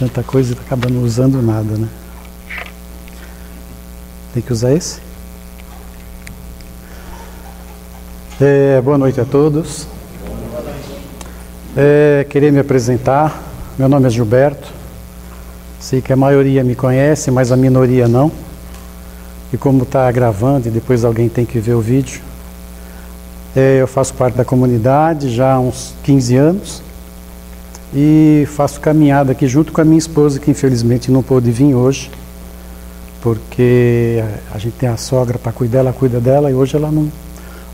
tanta coisa e acaba não usando nada, né? Tem que usar esse? Boa noite a todos. Queria me apresentar. Meu nome é Gilberto. Sei que a maioria me conhece, mas a minoria não. E como está gravando e depois alguém tem que ver o vídeo, eu faço parte da comunidade já há uns 15 anos e faço caminhada aqui junto com a minha esposa, que infelizmente não pôde vir hoje, porque a gente tem a sogra para cuidar, ela cuida dela e hoje ela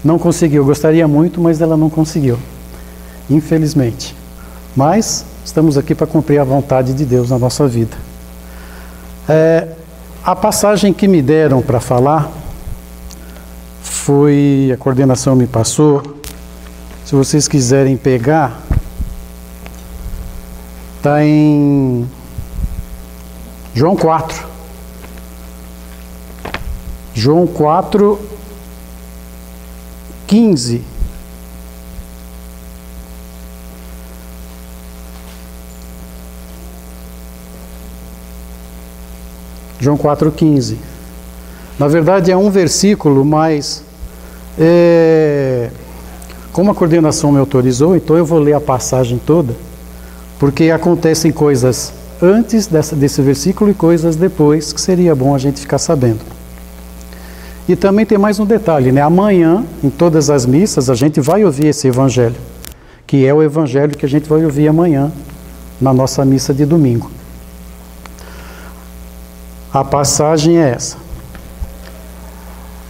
não conseguiu. Gostaria muito, mas ela não conseguiu, infelizmente. Mas estamos aqui para cumprir a vontade de Deus na nossa vida. A passagem que me deram para falar foi, a coordenação me passou, se vocês quiserem pegar, está em João 4. João 4, 15. João 4,15. Na verdade é um versículo, mas como a coordenação me autorizou, então eu vou ler a passagem toda, porque acontecem coisas antes desse versículo e coisas depois, que seria bom a gente ficar sabendo. E também tem mais um detalhe, né? Amanhã, em todas as missas, a gente vai ouvir esse evangelho, que é o evangelho que a gente vai ouvir amanhã, na nossa missa de domingo. A passagem é essa.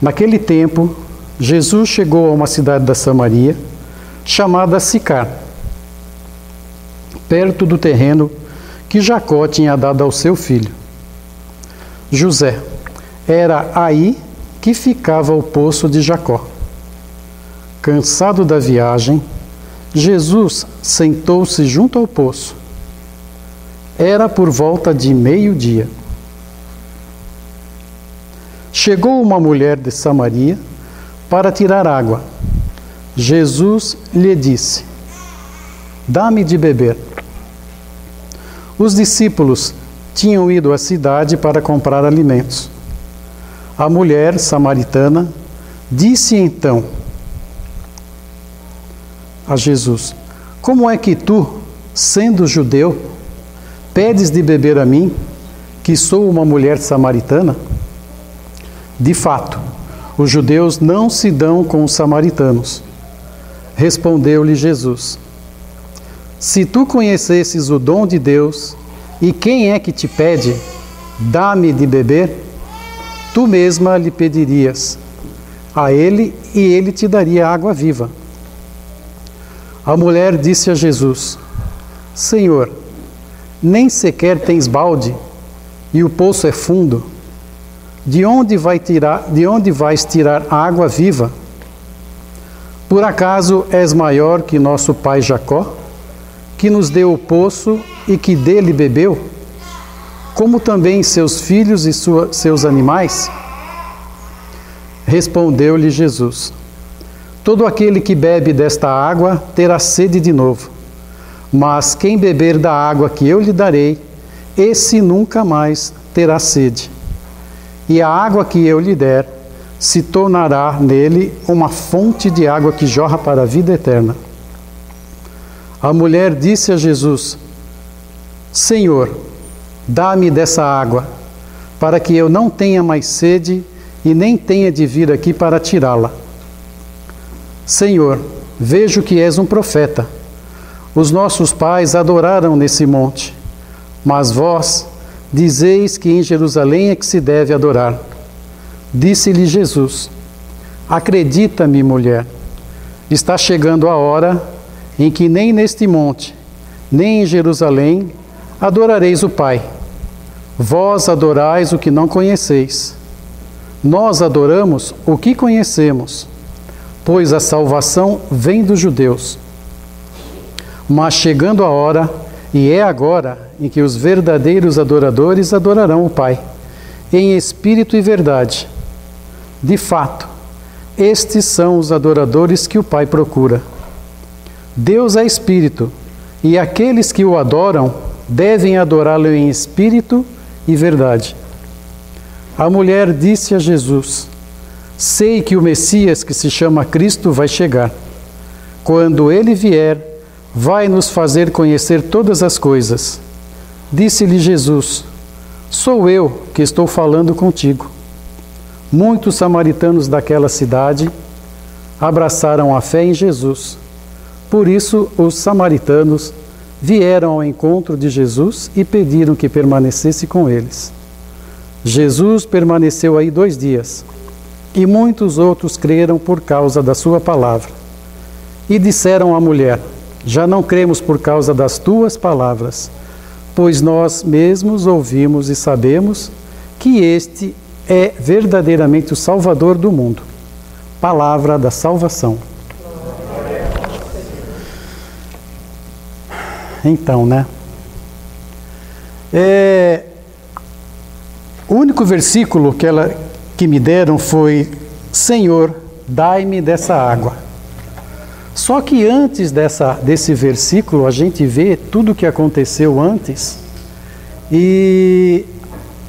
Naquele tempo, Jesus chegou a uma cidade da Samaria, chamada Sicar, perto do terreno que Jacó tinha dado ao seu filho José. Era aí que ficava o poço de Jacó. Cansado da viagem, Jesus sentou-se junto ao poço. Era por volta de meio-dia. Chegou uma mulher de Samaria para tirar água. Jesus lhe disse: "Dá-me de beber." Os discípulos tinham ido à cidade para comprar alimentos. A mulher samaritana disse então a Jesus: "Como é que tu, sendo judeu, pedes de beber a mim, que sou uma mulher samaritana?" De fato, os judeus não se dão com os samaritanos. Respondeu-lhe Jesus: "Se tu conhecesses o dom de Deus, e quem é que te pede, dá-me de beber, tu mesma lhe pedirias a ele, e ele te daria água viva." A mulher disse a Jesus: "Senhor, nem sequer tens balde, e o poço é fundo. De onde vais tirar a água viva? Por acaso és maior que nosso pai Jacó, que nos deu o poço e que dele bebeu, como também seus filhos e seus animais?" Respondeu-lhe Jesus: "Todo aquele que bebe desta água terá sede de novo, mas quem beber da água que eu lhe darei, esse nunca mais terá sede. E a água que eu lhe der se tornará nele uma fonte de água que jorra para a vida eterna." A mulher disse a Jesus: "Senhor, dá-me dessa água, para que eu não tenha mais sede e nem tenha de vir aqui para tirá-la. Senhor, vejo que és um profeta. Os nossos pais adoraram nesse monte, mas vós dizeis que em Jerusalém é que se deve adorar." Disse-lhe Jesus: "Acredita-me, mulher, está chegando a hora em que nem neste monte, nem em Jerusalém adorareis o Pai. Vós adorais o que não conheceis. Nós adoramos o que conhecemos, pois a salvação vem dos judeus. Mas chegando a hora, e é agora, em que os verdadeiros adoradores adorarão o Pai, em espírito e verdade. De fato, estes são os adoradores que o Pai procura. Deus é espírito, e aqueles que o adoram devem adorá-lo em espírito e verdade. A mulher disse a Jesus: sei que o Messias, que se chama Cristo, vai chegar. Quando ele vier, vai nos fazer conhecer todas as coisas. Disse-lhe Jesus: sou eu que estou falando contigo. Muitos samaritanos daquela cidade abraçaram a fé em Jesus. Por isso, os samaritanos vieram ao encontro de Jesus e pediram que permanecesse com eles. Jesus permaneceu aí 2 dias, e muitos outros creram por causa da sua palavra. E disseram à mulher: já não cremos por causa das tuas palavras, pois nós mesmos ouvimos e sabemos que este é verdadeiramente o Salvador do mundo. Palavra da salvação. Então, né? O único versículo que me deram foi: Senhor, dai-me dessa água. Só que antes desse versículo, a gente vê tudo o que aconteceu antes. E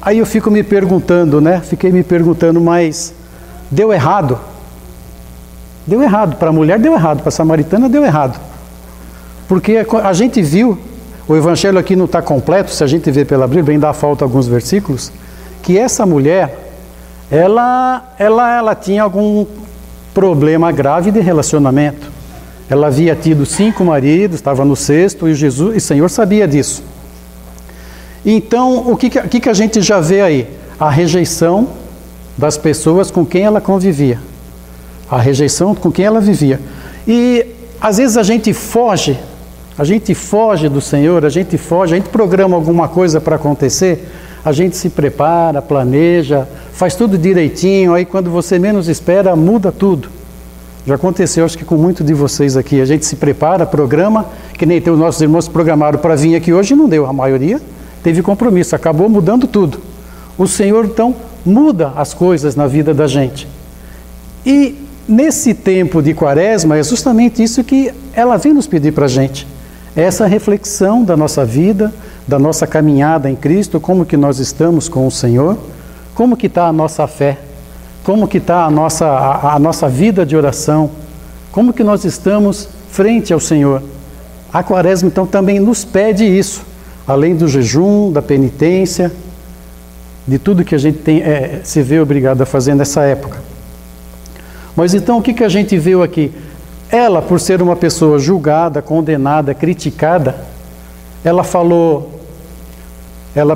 aí eu fico me perguntando, né? Fiquei me perguntando, mas deu errado? Deu errado. Para a mulher deu errado, para a samaritana deu errado. Porque a gente viu, o evangelho aqui não está completo, se a gente vê pela Bíblia, ainda falta alguns versículos, que essa mulher, ela tinha algum problema grave de relacionamento. Ela havia tido 5 maridos, estava no 6º, e o Senhor sabia disso. Então, o que a gente já vê aí? A rejeição das pessoas com quem ela convivia. A rejeição com quem ela vivia. E, às vezes, a gente foge do Senhor, a gente programa alguma coisa para acontecer, a gente se prepara, planeja, faz tudo direitinho, aí quando você menos espera, muda tudo. Já aconteceu, acho que com muitos de vocês aqui, a gente se prepara, programa, que nem os nossos irmãos programaram para vir aqui hoje e não deu, a maioria teve compromisso, acabou mudando tudo. O Senhor, então, muda as coisas na vida da gente. E nesse tempo de Quaresma, é justamente isso que ela vem nos pedir para a gente. Essa reflexão da nossa vida, da nossa caminhada em Cristo, como que nós estamos com o Senhor, como que está a nossa fé, como que está a nossa vida de oração, como que nós estamos frente ao Senhor. A Quaresma, então, também nos pede isso, além do jejum, da penitência, de tudo que a gente se vê obrigado a fazer nessa época. Mas então, o que a gente viu aqui? Ela, por ser uma pessoa julgada, condenada, criticada, ela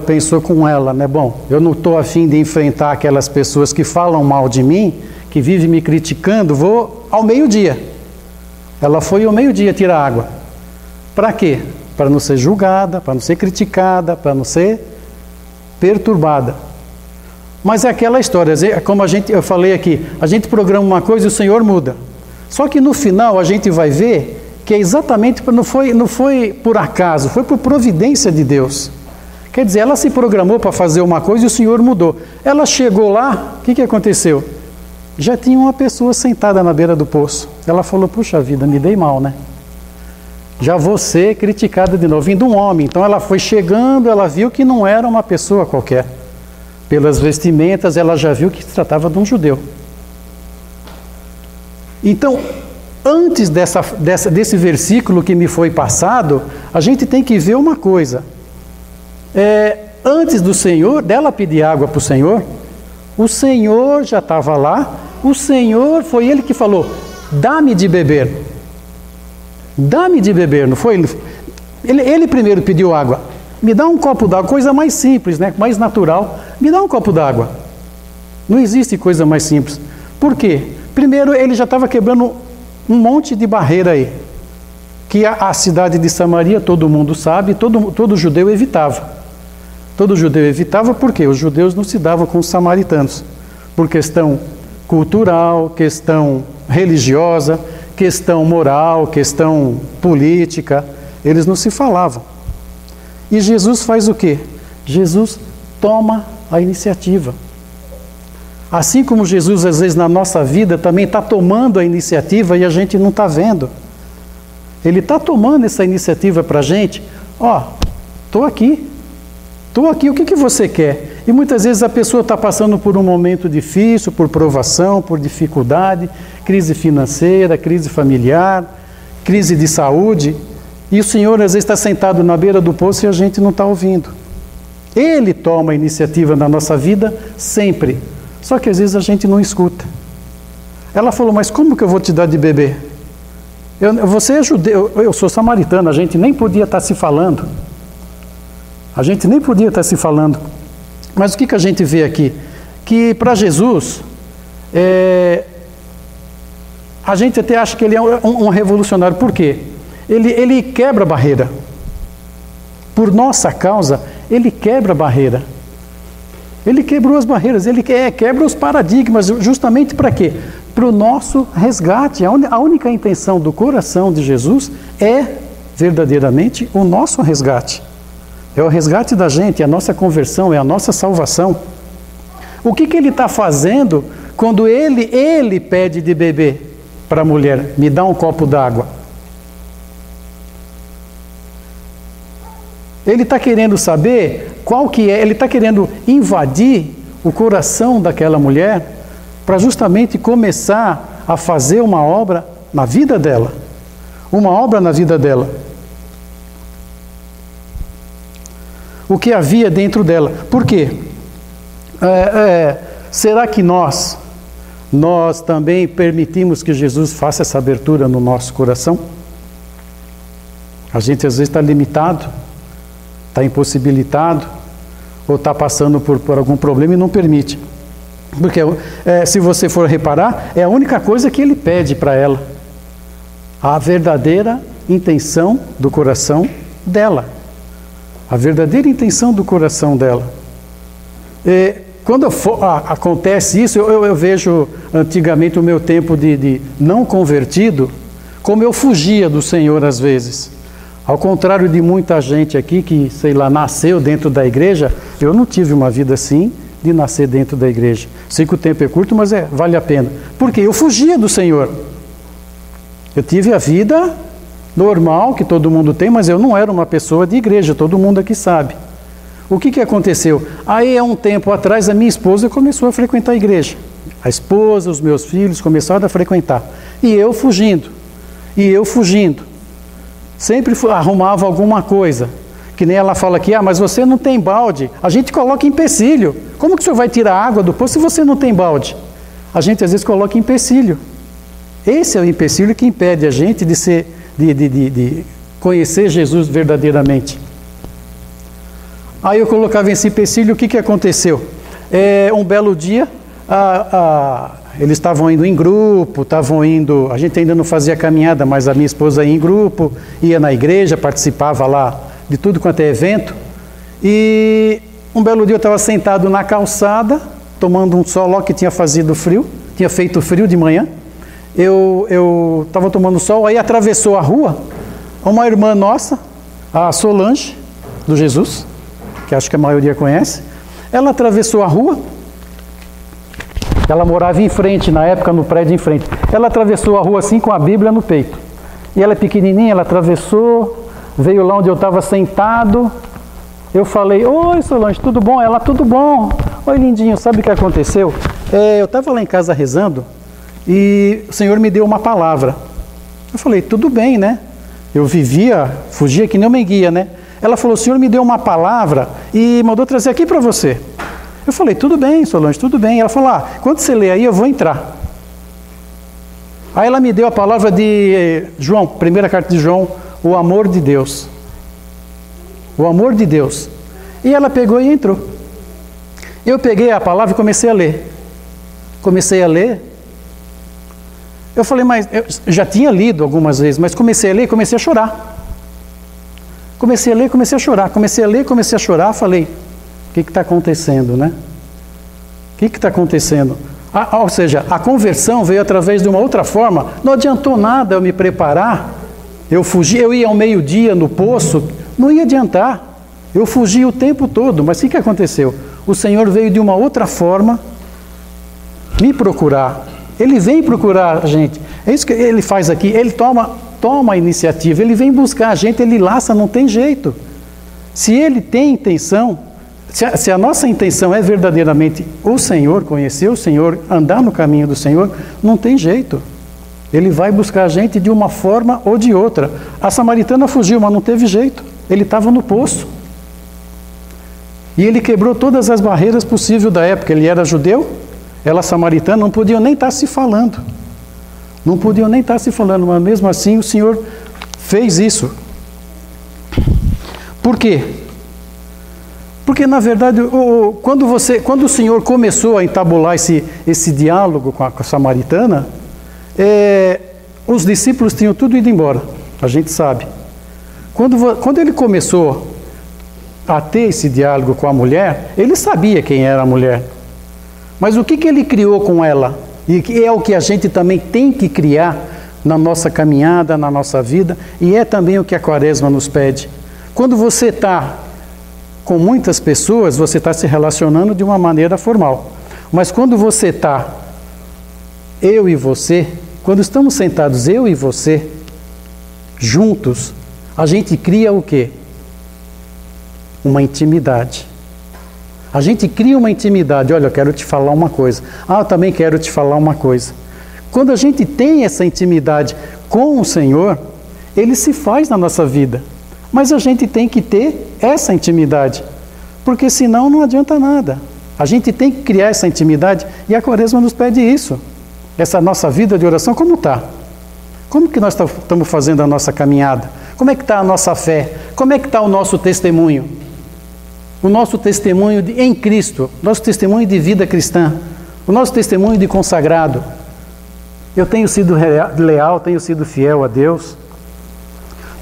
pensou com ela, né? Bom, eu não estou a fim de enfrentar aquelas pessoas que falam mal de mim, que vivem me criticando, vou ao meio-dia. Ela foi ao meio-dia tirar água. Para quê? Para não ser julgada, para não ser criticada, para não ser perturbada. Mas é aquela história, como eu falei aqui, a gente programa uma coisa e o Senhor muda. Só que no final a gente vai ver que é exatamente, não foi por acaso, foi por providência de Deus. Quer dizer, ela se programou para fazer uma coisa e o Senhor mudou. Ela chegou lá, o que aconteceu? Já tinha uma pessoa sentada na beira do poço. Ela falou: puxa vida, me dei mal, né? Já vou ser criticada de novo, vindo um homem. Então ela foi chegando, ela viu que não era uma pessoa qualquer. Pelas vestimentas, ela já viu que se tratava de um judeu. Então, antes desse versículo que me foi passado, a gente tem que ver uma coisa. Antes dela pedir água para o Senhor já estava lá, o Senhor foi Ele que falou: dá-me de beber. Dá-me de beber, não foi? Ele primeiro pediu água. Me dá um copo d'água, coisa mais simples, né? Mais natural. Me dá um copo d'água. Não existe coisa mais simples. Por quê? Primeiro, ele já estava quebrando um monte de barreira aí. Que a cidade de Samaria, todo mundo sabe, todo judeu evitava. Todo judeu evitava porque os judeus não se davam com os samaritanos. Por questão cultural, questão religiosa, questão moral, questão política. Eles não se falavam. E Jesus faz o quê? Jesus toma a iniciativa. Assim como Jesus, às vezes, na nossa vida, também está tomando a iniciativa e a gente não está vendo. Ele está tomando essa iniciativa para a gente. estou aqui, o que você quer? E muitas vezes a pessoa está passando por um momento difícil, por provação, por dificuldade, crise financeira, crise familiar, crise de saúde, e o Senhor às vezes está sentado na beira do poço e a gente não está ouvindo. Ele toma a iniciativa na nossa vida sempre, só que às vezes a gente não escuta. Ela falou, mas como que eu vou te dar de beber? Você é judeu, eu sou samaritano, a gente nem podia estar se falando. Mas o que a gente vê aqui? Que para Jesus, a gente até acha que ele é um revolucionário. Por quê? Ele quebra a barreira. Por nossa causa, ele quebra a barreira. Ele quebrou as barreiras, ele quebra os paradigmas, justamente para quê? Para o nosso resgate. A única intenção do coração de Jesus é verdadeiramente o nosso resgate. É o resgate da gente, é a nossa conversão, é a nossa salvação. O que ele está fazendo quando ele pede de beber para a mulher? Me dá um copo d'água. Ele está querendo saber qual que é, ele está querendo invadir o coração daquela mulher para justamente começar a fazer uma obra na vida dela. Uma obra na vida dela. O que havia dentro dela. Por quê? Será que nós também permitimos que Jesus faça essa abertura no nosso coração? A gente às vezes está limitado, está impossibilitado, ou está passando por algum problema e não permite. Porque se você for reparar, é a única coisa que ele pede para ela. A verdadeira intenção do coração dela. A verdadeira intenção do coração dela. Quando acontece isso, eu vejo antigamente o meu tempo de não convertido, como eu fugia do Senhor às vezes. Ao contrário de muita gente aqui que, sei lá, nasceu dentro da igreja, eu não tive uma vida assim de nascer dentro da igreja. Sei que o tempo é curto, mas vale a pena. Por quê? Eu fugia do Senhor. Eu tive a vida normal que todo mundo tem, mas eu não era uma pessoa de igreja, todo mundo aqui sabe. O que aconteceu? Aí há um tempo atrás a minha esposa começou a frequentar a igreja. A esposa, os meus filhos começaram a frequentar. E eu fugindo. Sempre arrumava alguma coisa. Que nem ela fala aqui, mas você não tem balde. A gente coloca empecilho. Como que o senhor vai tirar água do poço se você não tem balde? A gente às vezes coloca empecilho. Esse é o empecilho que impede a gente de conhecer Jesus verdadeiramente. Aí eu colocava esse empecilho, o que aconteceu? Um belo dia, eles estavam indo em grupo, a gente ainda não fazia caminhada, mas a minha esposa ia em grupo, ia na igreja, participava lá de tudo quanto é evento, e um belo dia eu estava sentado na calçada, tomando um sol, logo que tinha feito frio de manhã, eu estava tomando sol, aí atravessou a rua uma irmã nossa, a Solange, do Jesus, que acho que a maioria conhece. Ela atravessou a rua, ela morava em frente, na época no prédio em frente. Ela atravessou a rua assim com a Bíblia no peito. E ela é pequenininha, ela atravessou, veio lá onde eu estava sentado. Eu falei, oi Solange, tudo bom? Ela, tudo bom. Oi lindinho, sabe o que aconteceu? Eu estava lá em casa rezando e o Senhor me deu uma palavra. Eu falei, tudo bem, né? Eu fugia que nem uma guia, né? Ela falou, o Senhor me deu uma palavra e mandou trazer aqui para você. Eu falei, tudo bem, Solange, tudo bem. Ela falou, quando você ler aí, eu vou entrar. Aí ela me deu a palavra de João, primeira carta de João, o amor de Deus. O amor de Deus. E ela pegou e entrou. Eu peguei a palavra e comecei a ler. Eu falei, mas eu já tinha lido algumas vezes, mas comecei a ler e comecei a chorar. Comecei a ler, comecei a chorar. Comecei a ler, comecei a chorar. Falei, o que está acontecendo, né? O que está acontecendo? Ou seja, a conversão veio através de uma outra forma. Não adiantou nada eu me preparar. Eu fugi, eu ia ao meio-dia no poço. Não ia adiantar. Eu fugi o tempo todo. Mas o que aconteceu? O Senhor veio de uma outra forma me procurar. Ele vem procurar a gente. É isso que ele faz aqui. Ele toma a iniciativa. Ele vem buscar a gente. Ele laça, não tem jeito. Se ele tem intenção, se a nossa intenção é verdadeiramente o Senhor, conhecer o Senhor, andar no caminho do Senhor, não tem jeito. Ele vai buscar a gente de uma forma ou de outra. A samaritana fugiu, mas não teve jeito. Ele estava no poço. E ele quebrou todas as barreiras possíveis da época. Ele era judeu, ela samaritana, não podiam nem estar se falando. Não podiam nem estar se falando, mas mesmo assim o Senhor fez isso. Por quê? Porque, na verdade, quando o Senhor começou a entabular esse diálogo com a samaritana, os discípulos tinham tudo ido embora, a gente sabe. Quando ele começou a ter esse diálogo com a mulher, ele sabia quem era a mulher. Mas o que ele criou com ela? E que é o que a gente também tem que criar na nossa caminhada, na nossa vida, e é também o que a Quaresma nos pede. Quando você está com muitas pessoas, você está se relacionando de uma maneira formal. Mas quando você está, eu e você, quando estamos sentados eu e você, juntos, a gente cria o quê? Uma intimidade. A gente cria uma intimidade. Olha, eu quero te falar uma coisa. Ah, eu também quero te falar uma coisa. Quando a gente tem essa intimidade com o Senhor, Ele se faz na nossa vida. Mas a gente tem que ter essa intimidade, porque senão não adianta nada. A gente tem que criar essa intimidade e a Quaresma nos pede isso. Essa nossa vida de oração, como está? Como que nós estamos fazendo a nossa caminhada? Como é que está a nossa fé? Como é que está o nosso testemunho? O nosso testemunho em Cristo, nosso testemunho de vida cristã, o nosso testemunho de consagrado. Eu tenho sido leal, tenho sido fiel a Deus.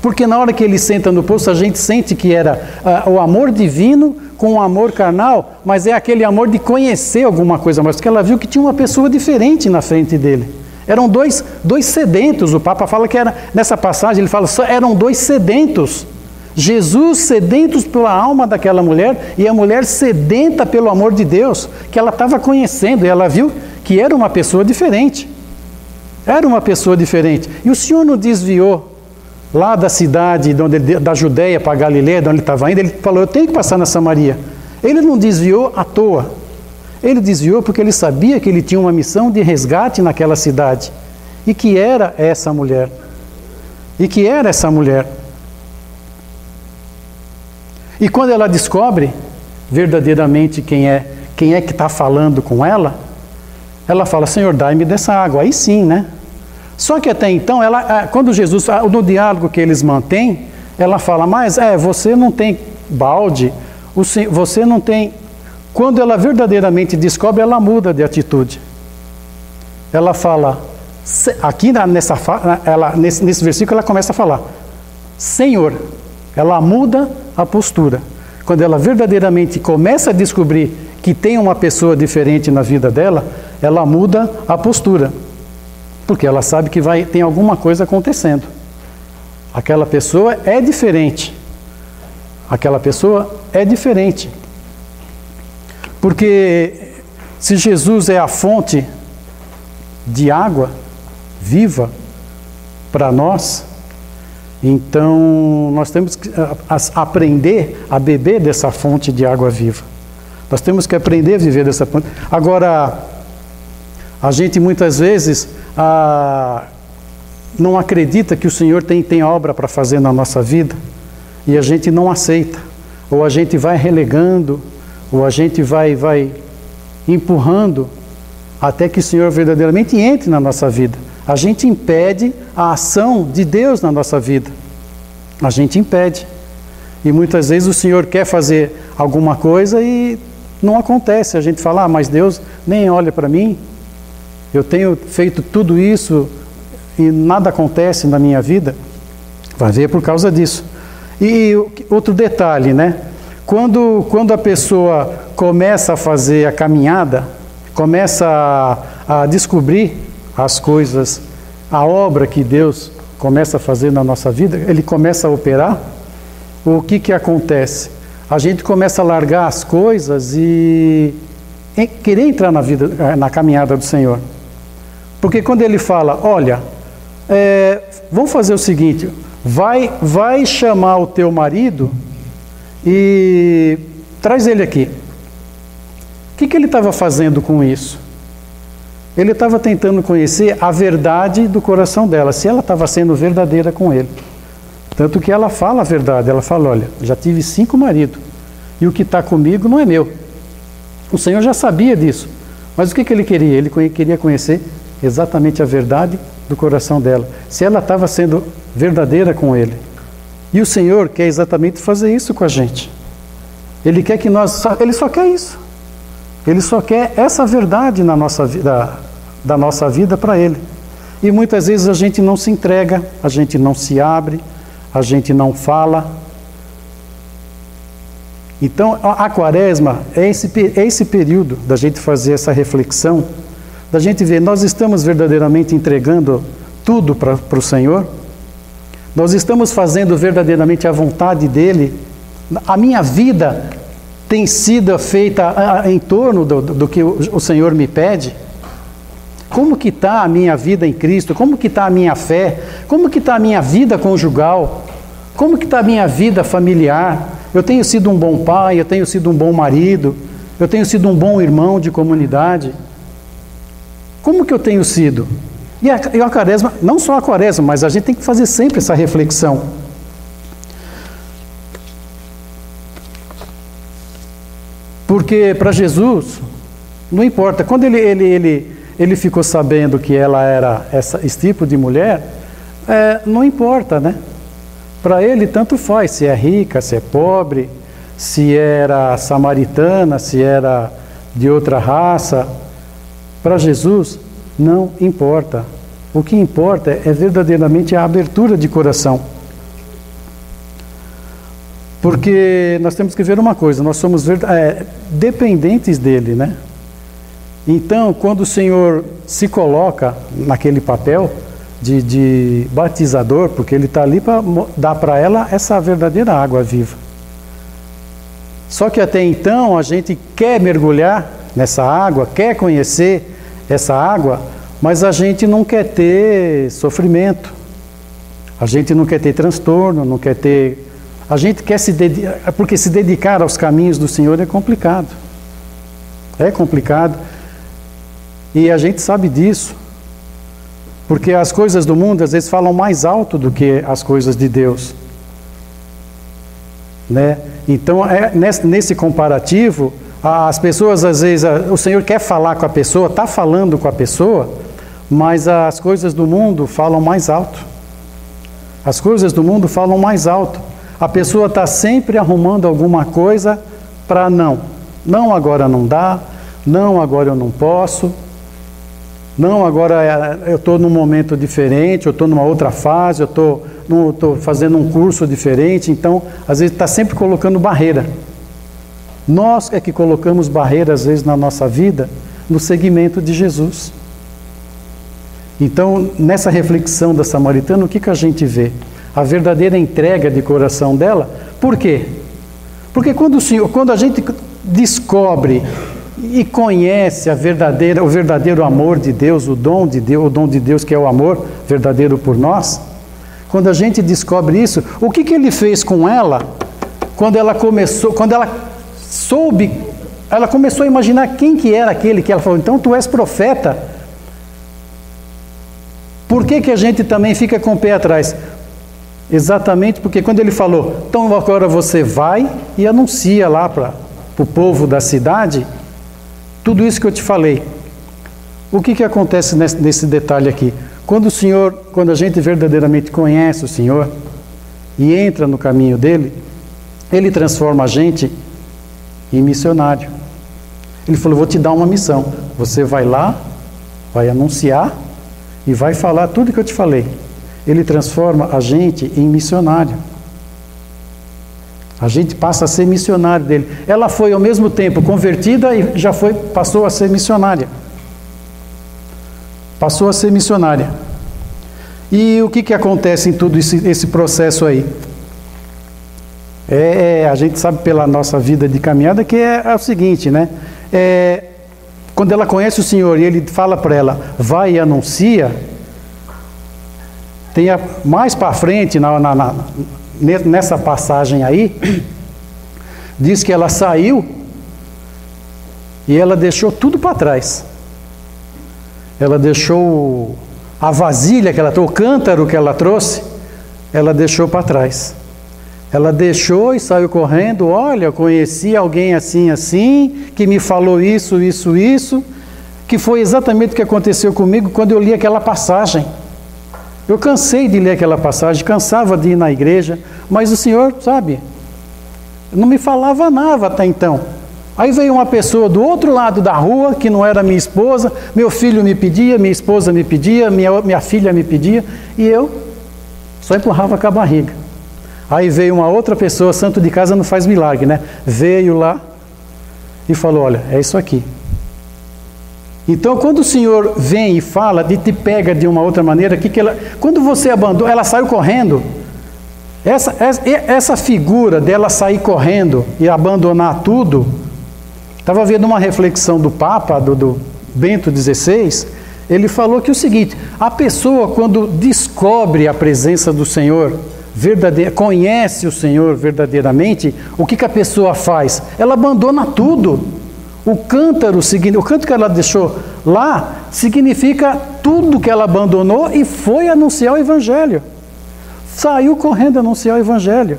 Porque na hora que ele senta no poço, a gente sente que era o amor divino com o amor carnal, mas é aquele amor de conhecer alguma coisa mais, porque ela viu que tinha uma pessoa diferente na frente dele. Eram dois sedentos, o Papa fala que era, nessa passagem, ele fala, eram dois sedentos. Jesus sedentos pela alma daquela mulher e a mulher sedenta pelo amor de Deus, que ela estava conhecendo, e ela viu que era uma pessoa diferente. Era uma pessoa diferente. E o Senhor não desviou lá da cidade, da Judéia para a Galileia, de onde ele estava indo, ele falou, eu tenho que passar na Samaria. Ele não desviou à toa. Ele desviou porque ele sabia que ele tinha uma missão de resgate naquela cidade. E que era essa mulher. E que era essa mulher. E quando ela descobre verdadeiramente quem é que está falando com ela, ela fala, Senhor, dai-me dessa água. Aí sim, né? Só que até então, quando Jesus, no diálogo que eles mantêm, ela fala, mas você não tem balde, você não tem... Quando ela verdadeiramente descobre, ela muda de atitude. Ela fala, aqui nesse versículo ela começa a falar, Senhor, ela muda a postura. Quando ela verdadeiramente começa a descobrir que tem uma pessoa diferente na vida dela, ela muda a postura. Porque ela sabe que tem alguma coisa acontecendo. Aquela pessoa é diferente. Aquela pessoa é diferente. Porque se Jesus é a fonte de água viva para nós, então nós temos que aprender a beber dessa fonte de água viva. Nós temos que aprender a viver dessa fonte. Agora, a gente muitas vezes não acredita que o Senhor tem obra para fazer na nossa vida e a gente não aceita. Ou a gente vai relegando, ou a gente vai empurrando até que o Senhor verdadeiramente entre na nossa vida. A gente impede a ação de Deus na nossa vida. A gente impede. E muitas vezes o Senhor quer fazer alguma coisa e não acontece. A gente fala, mas Deus nem olha para mim. Eu tenho feito tudo isso e nada acontece na minha vida. Vai ver por causa disso. E outro detalhe, né? Quando a pessoa começa a fazer a caminhada, começa a descobrir as coisas, a obra que Deus começa a fazer na nossa vida, ele começa a operar, o que acontece? A gente começa a largar as coisas e querer entrar na caminhada do Senhor. Porque quando ele fala, olha, vamos fazer o seguinte, vai chamar o teu marido e traz ele aqui. O que ele estava fazendo com isso? Ele estava tentando conhecer a verdade do coração dela, se ela estava sendo verdadeira com ele. Tanto que ela fala a verdade, ela fala, olha, já tive 5 maridos, e o que está comigo não é meu. O Senhor já sabia disso, mas o que ele queria? Ele queria conhecer exatamente a verdade do coração dela, se ela estava sendo verdadeira com ele. E o Senhor quer exatamente fazer isso com a gente. Ele quer que ele só quer isso. Ele só quer essa verdade na nossa vida, da nossa vida para Ele. E muitas vezes a gente não se entrega, a gente não se abre, a gente não fala. Então a quaresma é esse período da gente fazer essa reflexão, da gente ver, nós estamos verdadeiramente entregando tudo para o Senhor? Nós estamos fazendo verdadeiramente a vontade dEle? A minha vida tem sido feita em torno do que o Senhor me pede? Como que está a minha vida em Cristo? Como que está a minha fé? Como que está a minha vida conjugal? Como que está a minha vida familiar? Eu tenho sido um bom pai, eu tenho sido um bom marido, eu tenho sido um bom irmão de comunidade? Como que eu tenho sido? E a quaresma, não só a quaresma, mas a gente tem que fazer sempre essa reflexão. Porque para Jesus, não importa, quando ele ficou sabendo que ela era esse tipo de mulher, não importa, né? Para ele tanto faz, se é rica, se é pobre, se era samaritana, se era de outra raça. Para Jesus, não importa. O que importa é verdadeiramente a abertura de coração. Porque nós temos que ver uma coisa, nós somos dependentes dele, né? Então, quando o Senhor se coloca naquele papel de batizador, porque ele está ali para dar para ela essa verdadeira água viva. Só que até então a gente quer mergulhar nessa água, quer conhecer essa água, mas a gente não quer ter sofrimento, a gente não quer ter transtorno, não quer ter... A gente quer porque se dedicar aos caminhos do Senhor é complicado. É complicado. E a gente sabe disso. Porque as coisas do mundo às vezes falam mais alto do que as coisas de Deus. Né? Então, nesse comparativo, as pessoas às vezes, o Senhor quer falar com a pessoa, está falando com a pessoa, mas as coisas do mundo falam mais alto. As coisas do mundo falam mais alto. A pessoa está sempre arrumando alguma coisa para não. Não, agora não dá. Não, agora eu não posso. Não, agora eu estou num momento diferente, eu estou numa outra fase, eu estou fazendo um curso diferente. Então, às vezes está sempre colocando barreira. Nós é que colocamos barreiras, às vezes, na nossa vida, no seguimento de Jesus. Então, nessa reflexão da samaritana, o que a gente vê? A verdadeira entrega de coração dela. Por quê? Porque quando a gente descobre e conhece o verdadeiro amor de Deus, o dom de Deus que é o amor verdadeiro por nós, quando a gente descobre isso, o que ele fez com ela quando ela soube, ela começou a imaginar quem que era aquele que ela falou, então tu és profeta. Por que a gente também fica com o pé atrás? Exatamente porque quando ele falou, então agora você vai e anuncia lá para o povo da cidade, tudo isso que eu te falei. O que acontece nesse detalhe aqui? Quando a gente verdadeiramente conhece o Senhor e entra no caminho dele, ele transforma a gente em missionário. Ele falou, vou te dar uma missão. Você vai lá, vai anunciar e vai falar tudo que eu te falei. Ele transforma a gente em missionário. A gente passa a ser missionário dele. Ela foi ao mesmo tempo convertida e passou a ser missionária. Passou a ser missionária. E o que acontece em todo esse processo aí? A gente sabe pela nossa vida de caminhada que é o seguinte, né? Quando ela conhece o Senhor e ele fala para ela, vai e anuncia, mais para frente, nessa passagem aí, Diz que ela saiu e ela deixou tudo para trás. Ela deixou a vasilha que ela trouxe, o cântaro que ela trouxe, ela deixou para trás. Ela deixou e saiu correndo. Olha, conheci alguém assim, assim, que me falou isso, isso, isso, que foi exatamente o que aconteceu comigo quando eu li aquela passagem. Eu cansei de ler aquela passagem, cansava de ir na igreja, mas o Senhor, sabe, não me falava nada até então. Aí veio uma pessoa do outro lado da rua, que não era minha esposa, meu filho me pedia, minha esposa me pedia, minha filha me pedia, e eu só empurrava com a barriga. Aí veio uma outra pessoa, santo de casa não faz milagre, né? Veio lá e falou, olha, é isso aqui. Então, quando o Senhor vem e fala, te pega de uma outra maneira, quando você abandona, ela saiu correndo. Essa figura dela sair correndo e abandonar tudo, estava vendo uma reflexão do Papa, do Bento XVI, ele falou que o seguinte, a pessoa quando descobre a presença do Senhor, conhece o Senhor verdadeiramente, o que a pessoa faz? Ela abandona tudo. O cântaro que ela deixou lá significa tudo que ela abandonou e foi anunciar o Evangelho. Saiu correndo anunciar o Evangelho.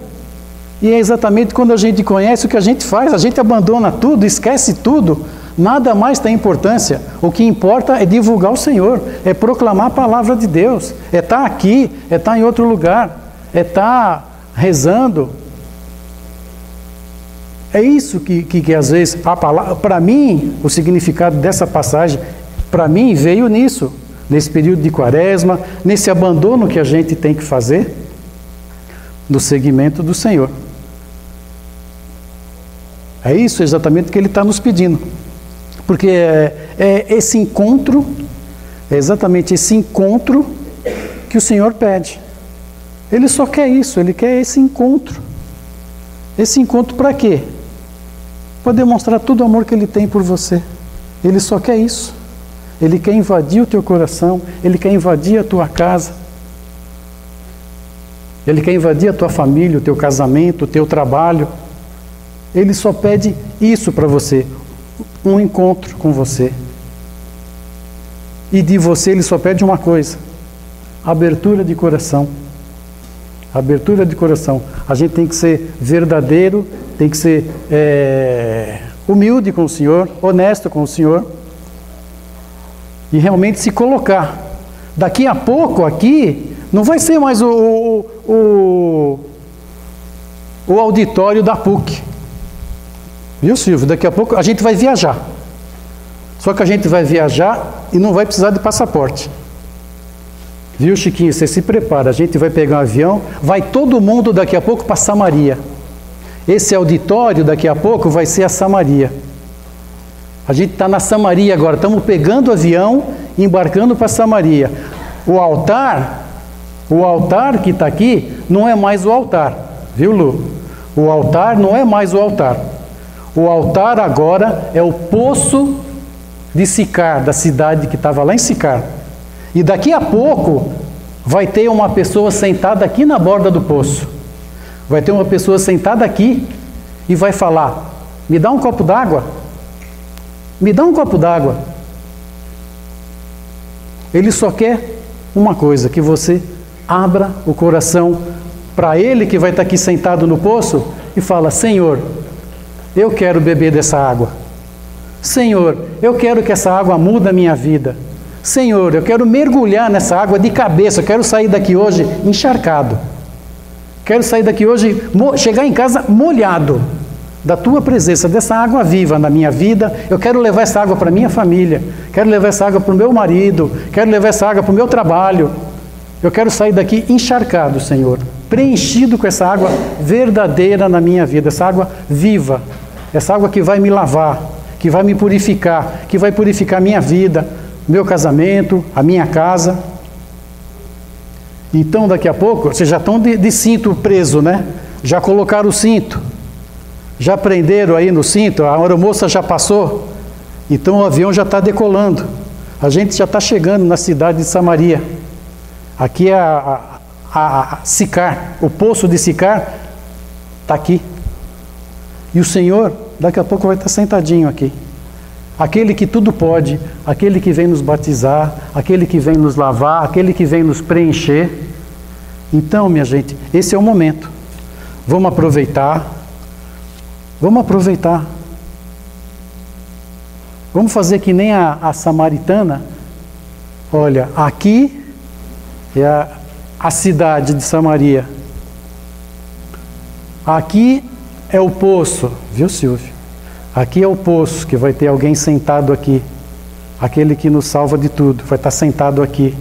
E é exatamente quando a gente conhece o que a gente faz, a gente abandona tudo, esquece tudo, nada mais tem importância. O que importa é divulgar o Senhor, é proclamar a palavra de Deus, é estar aqui, é estar em outro lugar, é estar rezando. É isso que às vezes, a palavra, para mim, o significado dessa passagem, para mim veio nisso, nesse período de quaresma, nesse abandono que a gente tem que fazer do seguimento do Senhor. É isso exatamente que Ele está nos pedindo. Porque é esse encontro, é exatamente esse encontro que o Senhor pede. Ele só quer isso, Ele quer esse encontro. Esse encontro para quê? Para demonstrar todo o amor que Ele tem por você. Ele só quer isso. Ele quer invadir o teu coração, Ele quer invadir a tua casa, Ele quer invadir a tua família, o teu casamento, o teu trabalho. Ele só pede isso para você, um encontro com você. E de você Ele só pede uma coisa, abertura de coração. Abertura de coração. A gente tem que ser verdadeiro, tem que ser humilde com o Senhor, honesto com o Senhor. E realmente se colocar. Daqui a pouco aqui, não vai ser mais o auditório da PUC. Viu, Silvio? Daqui a pouco a gente vai viajar. Só que a gente vai viajar e não vai precisar de passaporte. Viu, Chiquinho? Você se prepara. A gente vai pegar um avião, vai todo mundo daqui a pouco para Samaria. Esse auditório daqui a pouco vai ser a Samaria. A gente está na Samaria agora, estamos pegando o avião e embarcando para Samaria. O altar que está aqui não é mais o altar, viu, Lu? O altar não é mais o altar. O altar agora é o poço de Sicar, da cidade que estava lá em Sicar. E daqui a pouco vai ter uma pessoa sentada aqui na borda do poço. Vai ter uma pessoa sentada aqui e vai falar, me dá um copo d'água? Me dá um copo d'água. Ele só quer uma coisa, que você abra o coração para Ele que vai estar aqui sentado no poço e fala, Senhor, eu quero beber dessa água. Senhor, eu quero que essa água mude a minha vida. Senhor, eu quero mergulhar nessa água de cabeça, eu quero sair daqui hoje encharcado. Quero sair daqui hoje, chegar em casa molhado da Tua presença, dessa água viva na minha vida. Eu quero levar essa água para a minha família, quero levar essa água para o meu marido, quero levar essa água para o meu trabalho. Eu quero sair daqui encharcado, Senhor, preenchido com essa água verdadeira na minha vida, essa água viva, essa água que vai me lavar, que vai me purificar, que vai purificar a minha vida, meu casamento, a minha casa. Então, daqui a pouco, vocês já estão de cinto preso, né? Já colocaram o cinto, já prenderam aí no cinto, a aeromoça já passou, então o avião já está decolando. A gente já está chegando na cidade de Samaria. Aqui é a Sicar, o poço de Sicar está aqui. E o Senhor, daqui a pouco, vai estar sentadinho aqui. Aquele que tudo pode, aquele que vem nos batizar, aquele que vem nos lavar, aquele que vem nos preencher. Então, minha gente, esse é o momento. Vamos aproveitar. Vamos aproveitar. Vamos fazer que nem a samaritana. Olha, aqui é a cidade de Samaria. Aqui é o poço, viu, Silvio? Aqui é o poço, que vai ter alguém sentado aqui. Aquele que nos salva de tudo, vai estar sentado aqui.